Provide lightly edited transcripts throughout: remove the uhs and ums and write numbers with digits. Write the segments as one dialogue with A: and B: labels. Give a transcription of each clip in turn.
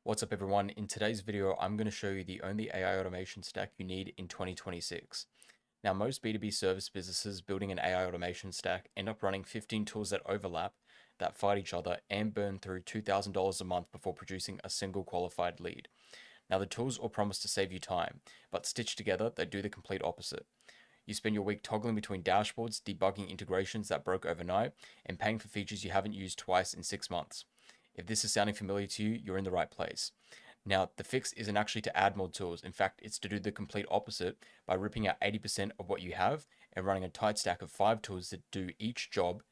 A: What's up everyone? In today's video, I'm going to show you the only AI automation stack you need in 2026. Now, most B2B service businesses building an AI automation stack end up running 15 tools that overlap, that fight each other, and burn through $2,000 a month before producing a single qualified lead. Now, the tools all promise to save you time, but stitched together, they do the complete opposite. You spend your week toggling between dashboards, debugging integrations that broke overnight, and paying for features you haven't used twice in 6 months. If this is sounding familiar to you, you're in the right place. Now, the fix isn't actually to add more tools. In fact, it's to do the complete opposite by ripping out 80% of what you have and running a tight stack of 5 tools that do each job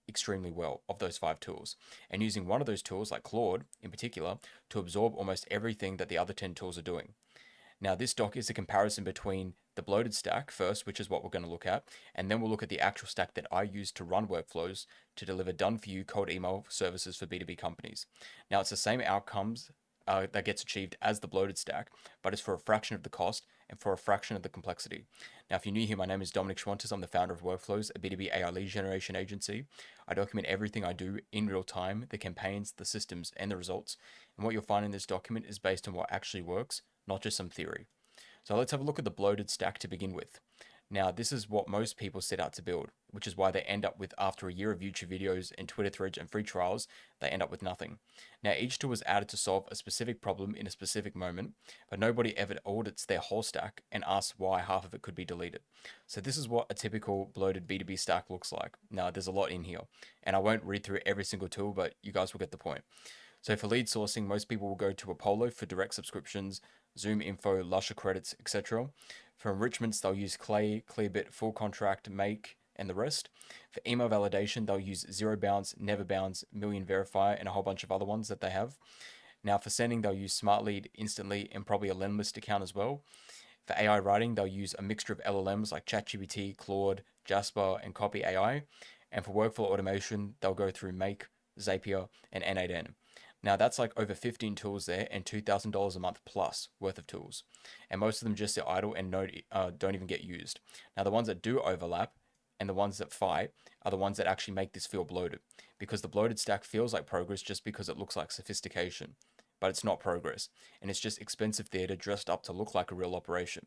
A: extremely well of those 5 tools, and using one of those tools, like Claude in particular, to absorb almost everything that the other 10 tools are doing. Now, this doc is a comparison between the bloated stack first, which is what we're going to look at, and then we'll look at the actual stack that I use to run workflows to deliver done-for-you cold email services for B2B companies. Now, it's the same outcomes that gets achieved as the bloated stack, but it's for a fraction of the cost and for a fraction of the complexity. Now, if you're new here, my name is Dominic Schwantes. I'm the founder of Workflows, a B2B AI lead generation agency. I document everything I do in real time, the campaigns, the systems, and the results. And what you'll find in this document is based on what actually works, not just some theory. So let's have a look at the bloated stack to begin with. Now, this is what most people set out to build, which is why they end up with, after a year of YouTube videos and Twitter threads and free trials, they end up with nothing. Now, each tool was added to solve a specific problem in a specific moment, but nobody ever audits their whole stack and asks why half of it could be deleted. So this is what a typical bloated B2B stack looks like. Now, there's a lot in here, and I won't read through every single tool, but you guys will get the point. So for lead sourcing, most people will go to Apollo for direct subscriptions, Zoom Info, Lusher credits, etc. For enrichments, they'll use Clay, Clearbit, Full Contract, Make, and the rest. For email validation, they'll use Zero Bounce, Never Bounce, Million Verify, and a whole bunch of other ones that they have. Now for sending, they'll use SmartLead, Instantly, and probably a Lemlist account as well. For AI writing, they'll use a mixture of LLMs like ChatGPT, Claude, Jasper, and Copy AI. And for workflow automation, they'll go through Make, Zapier, and N8N. Now that's like over 15 tools there and $2,000 a month plus worth of tools. And most of them just sit idle and don't even get used. Now the ones that do overlap and the ones that fight are the ones that actually make this feel bloated, because the bloated stack feels like progress just because it looks like sophistication. But it's not progress, and it's just expensive theater dressed up to look like a real operation.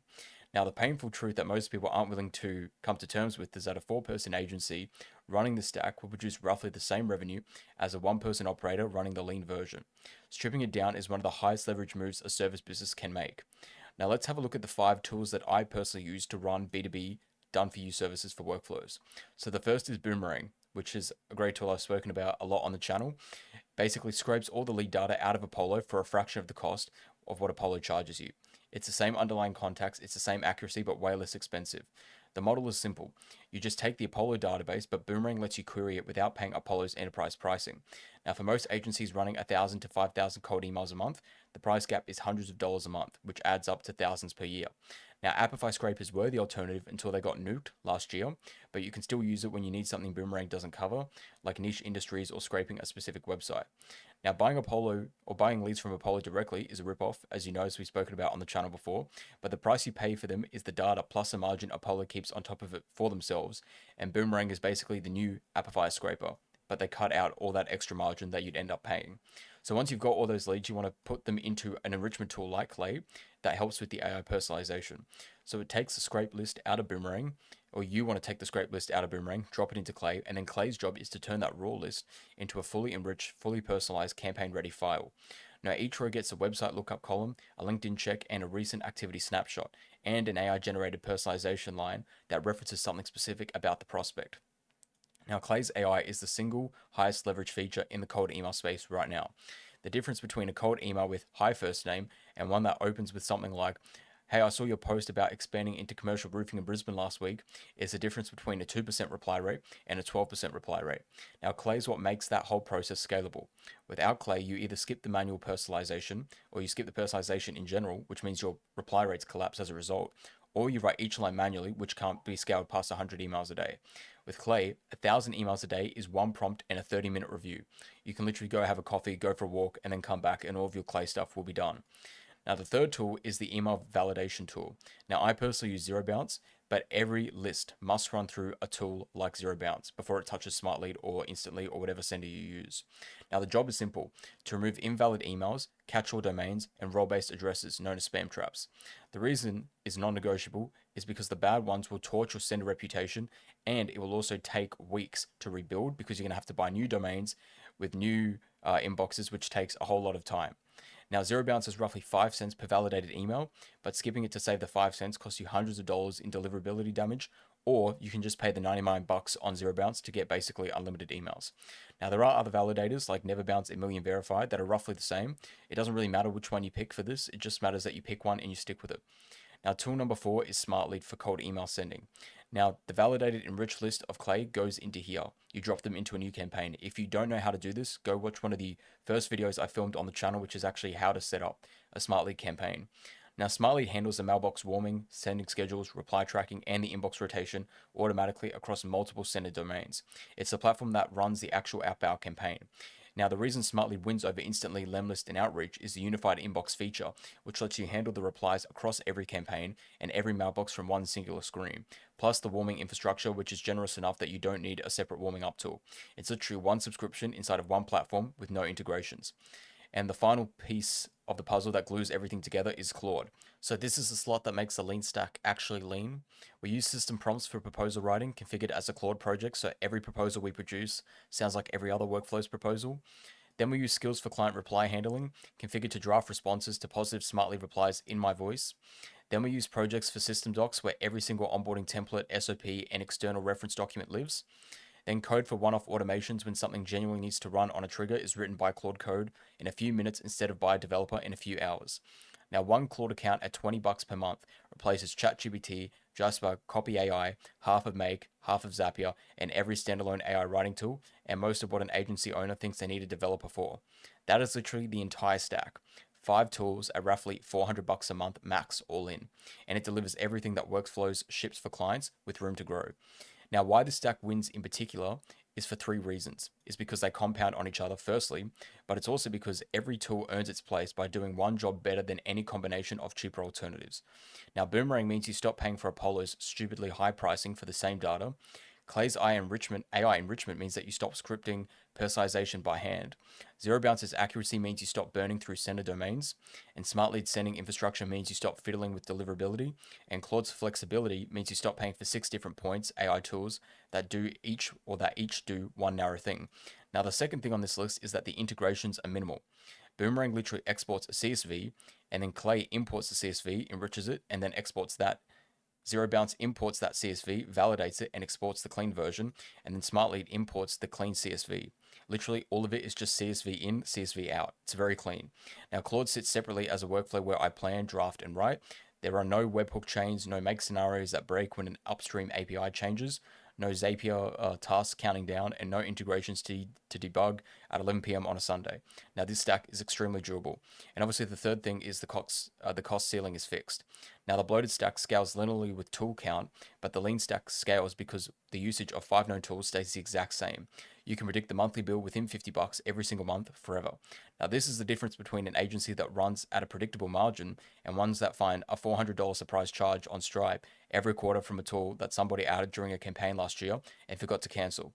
A: Now, the painful truth that most people aren't willing to come to terms with is that a 4-person agency running the stack will produce roughly the same revenue as a 1-person operator running the lean version. Stripping it down is one of the highest leverage moves a service business can make. Now, let's have a look at the 5 tools that I personally use to run B2B done for you services for workflows. So, the first is Boomerang, which is a great tool I've spoken about a lot on the channel. Basically scrapes all the lead data out of Apollo for a fraction of the cost of what Apollo charges you. It's the same underlying contacts, it's the same accuracy, but way less expensive. The model is simple. You just take the Apollo database, but Boomerang lets you query it without paying Apollo's enterprise pricing. Now, for most agencies running 1,000 to 5,000 cold emails a month, the price gap is hundreds of dollars a month, which adds up to thousands per year. Now, Appify scrapers were the alternative until they got nuked last year, but you can still use it when you need something Boomerang doesn't cover, like niche industries or scraping a specific website. Now, buying Apollo or buying leads from Apollo directly is a ripoff, as you know, as we've spoken about on the channel before, but the price you pay for them is the data plus a margin Apollo keeps on top of it for themselves, and Boomerang is basically the new Appify scraper, but they cut out all that extra margin that you'd end up paying. So once you've got all those leads, you want to put them into an enrichment tool like Clay that helps with the AI personalization. So it takes the scrape list out of Boomerang, or you want to take the scrape list out of Boomerang, drop it into Clay, and then Clay's job is to turn that raw list into a fully enriched, fully personalized, campaign-ready file. Now, each row gets a website lookup column, a LinkedIn check, and a recent activity snapshot, and an AI-generated personalization line that references something specific about the prospect. Now, Clay's AI is the single highest leverage feature in the cold email space right now. The difference between a cold email with hi first name and one that opens with something like, hey, I saw your post about expanding into commercial roofing in Brisbane last week, is the difference between a 2% reply rate and a 12% reply rate. Now, Clay is what makes that whole process scalable. Without Clay, you either skip the manual personalization or you skip the personalization in general, which means your reply rates collapse as a result, or you write each line manually, which can't be scaled past 100 emails a day. With Clay, 1,000 emails a day is one prompt and a 30-minute review. You can literally go have a coffee, go for a walk, and then come back, and all of your Clay stuff will be done. Now, the third tool is the email validation tool. Now, I personally use Zero Bounce, but every list must run through a tool like Zero Bounce before it touches Smart Lead or Instantly or whatever sender you use. Now, the job is simple: to remove invalid emails, catch all domains, and role based addresses known as spam traps. The reason is non negotiable is because the bad ones will torch your sender reputation, and it will also take weeks to rebuild because you're going to have to buy new domains with new inboxes, which takes a whole lot of time. Now, Zero Bounce is roughly 5 cents per validated email, but skipping it to save the 5 cents costs you hundreds of dollars in deliverability damage, or you can just pay the 99 bucks on Zero Bounce to get basically unlimited emails. Now, there are other validators like Never Bounce and Million Verified that are roughly the same. It doesn't really matter which one you pick for this, it just matters that you pick one and you stick with it. Now, tool number 4 is Smart Lead for cold email sending. Now, the validated enriched list of clay goes into here. You drop them into a new campaign. If you don't know how to do this, go watch one of the first videos I filmed on the channel, which is actually how to set up a Smart Lead campaign. Now, Smart Lead handles the mailbox warming, sending schedules, reply tracking, and the inbox rotation automatically across multiple sender domains. It's the platform that runs the actual outbound campaign. Now, the reason Smartly wins over Instantly, Lemlist, and Outreach is the unified inbox feature, which lets you handle the replies across every campaign and every mailbox from one singular screen, plus the warming infrastructure, which is generous enough that you don't need a separate warming up tool. It's literally one subscription inside of one platform with no integrations. And the final piece of the puzzle that glues everything together is Claude. So this is the slot that makes the lean stack actually lean. We use system prompts for proposal writing configured as a Claude project, so every proposal we produce sounds like every other workflow's proposal. Then we use skills for client reply handling, configured to draft responses to positive smartly replies in my voice. Then we use projects for system docs where every single onboarding template, SOP, and external reference document lives. Then code for one-off automations when something genuinely needs to run on a trigger is written by Claude Code in a few minutes instead of by a developer in a few hours. Now, one Claude account at 20 bucks per month replaces ChatGPT, Jasper, Copy AI, half of Make, half of Zapier, and every standalone AI writing tool, and most of what an agency owner thinks they need a developer for. That is literally the entire stack. 5 tools at roughly 400 bucks a month max all in, and it delivers everything that Workflows ships for clients with room to grow. Now, why this stack wins in particular is for 3 reasons. It's because they compound on each other, firstly, but it's also because every tool earns its place by doing one job better than any combination of cheaper alternatives. Now, Boomerang means you stop paying for Apollo's stupidly high pricing for the same data. Clay's AI enrichment means that you stop scripting personalization by hand. Zero Bounce's accuracy means you stop burning through sender domains. And Smart Lead sending infrastructure means you stop fiddling with deliverability. And Claude's flexibility means you stop paying for 6 different points AI tools that each do one narrow thing. Now, the second thing on this list is that the integrations are minimal. Boomerang literally exports a CSV, and then Clay imports the CSV, enriches it, and then exports that. Zero Bounce imports that CSV, validates it, and exports the clean version, and then SmartLead imports the clean CSV. Literally, all of it is just CSV in, CSV out. It's very clean. Now, Claude sits separately as a workflow where I plan, draft, and write. There are no webhook chains, no make scenarios that break when an upstream API changes, no Zapier tasks counting down, and no integrations to debug at 11 p.m. on a Sunday. Now, this stack is extremely durable. And obviously, the third thing is the cost ceiling is fixed. Now, the bloated stack scales linearly with tool count, but the lean stack scales because the usage of 5 known tools stays the exact same. You can predict the monthly bill within 50 bucks every single month forever. Now, this is the difference between an agency that runs at a predictable margin and ones that find a $400 surprise charge on Stripe every quarter from a tool that somebody added during a campaign last year and forgot to cancel.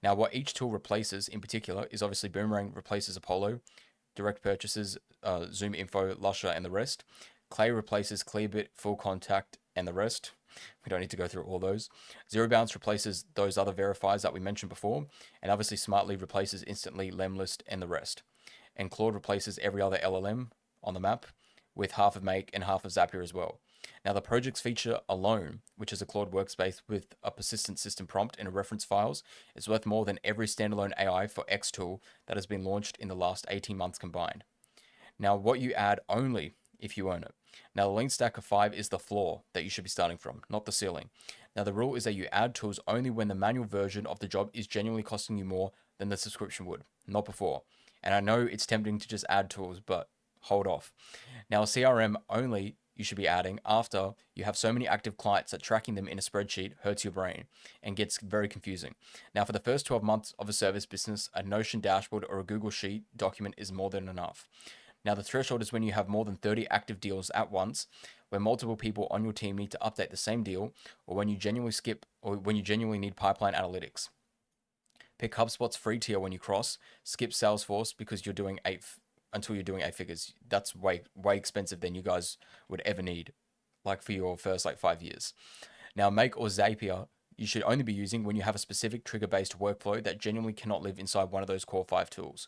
A: Now, what each tool replaces in particular is obviously Boomerang replaces Apollo, direct purchases, Zoom Info, Lusher, and the rest. Clay replaces Clearbit, Full Contact, and the rest. We don't need to go through all those. Zero Bounce replaces those other verifiers that we mentioned before, and obviously Smartly replaces Instantly, Lemlist, and the rest. And Claude replaces every other LLM on the map, with half of Make and half of Zapier as well. Now, the projects feature alone, which is a Claude workspace with a persistent system prompt and a reference files, is worth more than every standalone AI for X tool that has been launched in the last 18 months combined. Now, what you add only if you own it. Now, the lean stack of 5 is the floor that you should be starting from, not the ceiling. Now, the rule is that you add tools only when the manual version of the job is genuinely costing you more than the subscription would, not before. And I know it's tempting to just add tools, but hold off. Now, CRM only you should be adding after you have so many active clients that tracking them in a spreadsheet hurts your brain and gets very confusing. Now, for the first 12 months of a service business, a Notion dashboard or a Google Sheet document is more than enough. Now, the threshold is when you have more than 30 active deals at once, where multiple people on your team need to update the same deal, or when you genuinely need pipeline analytics. Pick HubSpot's free tier when you cross. Skip Salesforce because you're doing until you're doing 8 figures. That's way expensive than you guys would ever need, like for your first like 5 years. Now, Make or Zapier you should only be using when you have a specific trigger-based workflow that genuinely cannot live inside one of those core 5 tools.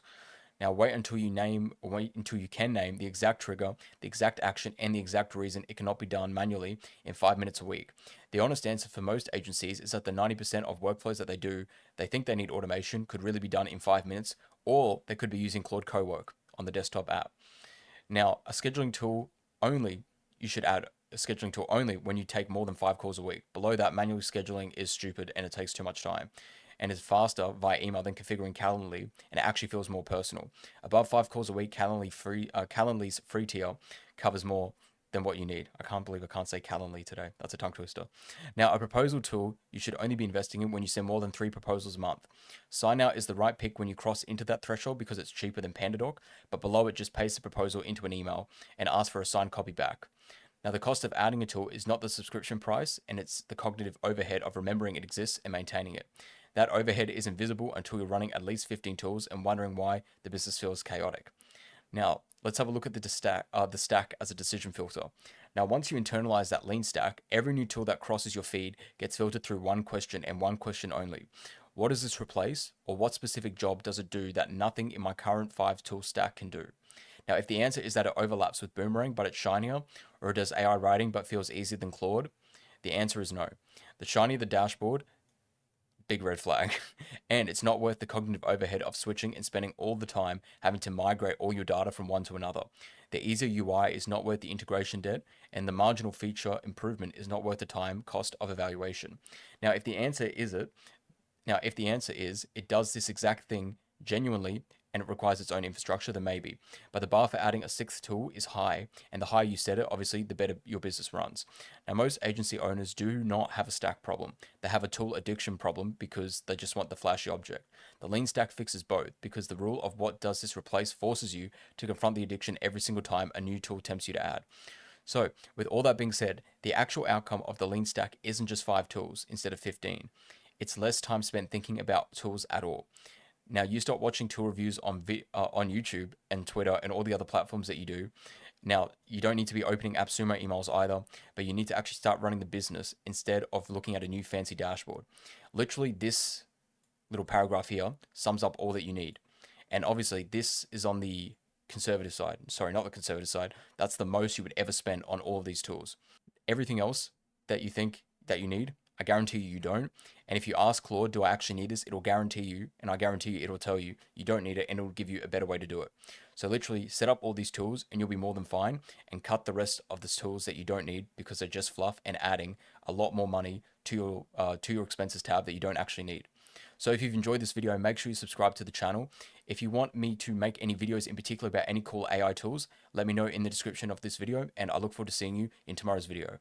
A: Now, wait until you can name the exact trigger, the exact action, and the exact reason it cannot be done manually in 5 minutes a week. The honest answer for most agencies is that the 90% of workflows that they think they need automation could really be done in 5 minutes, or they could be using Claude Cowork on the desktop app. Now, a scheduling tool only, you should add a scheduling tool only when you take more than 5 calls a week. Below that, manual scheduling is stupid and it takes too much time and is faster via email than configuring Calendly, and it actually feels more personal. Above 5 calls a week, Calendly's free tier covers more than what you need. I can't believe I can't say Calendly today. That's a tongue twister. Now, a proposal tool you should only be investing in when you send more than 3 proposals a month. SignOut is the right pick when you cross into that threshold because it's cheaper than PandaDoc, but below it just paste the proposal into an email and ask for a signed copy back. Now, the cost of adding a tool is not the subscription price, and it's the cognitive overhead of remembering it exists and maintaining it. That overhead is invisible until you're running at least 15 tools and wondering why the business feels chaotic. Now, let's have a look at the stack as a decision filter. Now, once you internalize that lean stack, every new tool that crosses your feed gets filtered through one question and one question only. What does this replace, or what specific job does it do that nothing in my current 5 tool stack can do? Now, if the answer is that it overlaps with Boomerang but it's shinier, or it does AI writing but feels easier than Claude, the answer is no. The shinier the dashboard, big red flag. And it's not worth the cognitive overhead of switching and spending all the time having to migrate all your data from one to another. The easier UI is not worth the integration debt, and the marginal feature improvement is not worth the time cost of evaluation. Now, if the answer is it does this exact thing genuinely and it requires its own infrastructure, then maybe. But the bar for adding a 6th tool is high, and the higher you set it, obviously, the better your business runs. Now, most agency owners do not have a stack problem. They have a tool addiction problem because they just want the flashy object. The lean stack fixes both because the rule of what does this replace forces you to confront the addiction every single time a new tool tempts you to add. So, with all that being said, the actual outcome of the lean stack isn't just 5 tools instead of 15. It's less time spent thinking about tools at all. Now, you start watching tool reviews on YouTube and Twitter and all the other platforms that you do. Now, you don't need to be opening AppSumo emails either, but you need to actually start running the business instead of looking at a new fancy dashboard. Literally, this little paragraph here sums up all that you need. And obviously, this is on the conservative side. Sorry, not the conservative side. That's the most you would ever spend on all of these tools. Everything else that you think that you need, I guarantee you don't. And if you ask Claude, do I actually need this? It'll guarantee you, and I guarantee you it'll tell you you don't need it, and it'll give you a better way to do it. So literally set up all these tools and you'll be more than fine, and cut the rest of the tools that you don't need because they're just fluff and adding a lot more money to your expenses tab that you don't actually need. So if you've enjoyed this video, make sure you subscribe to the channel. If you want me to make any videos in particular about any cool AI tools, let me know in the description of this video, and I look forward to seeing you in tomorrow's video.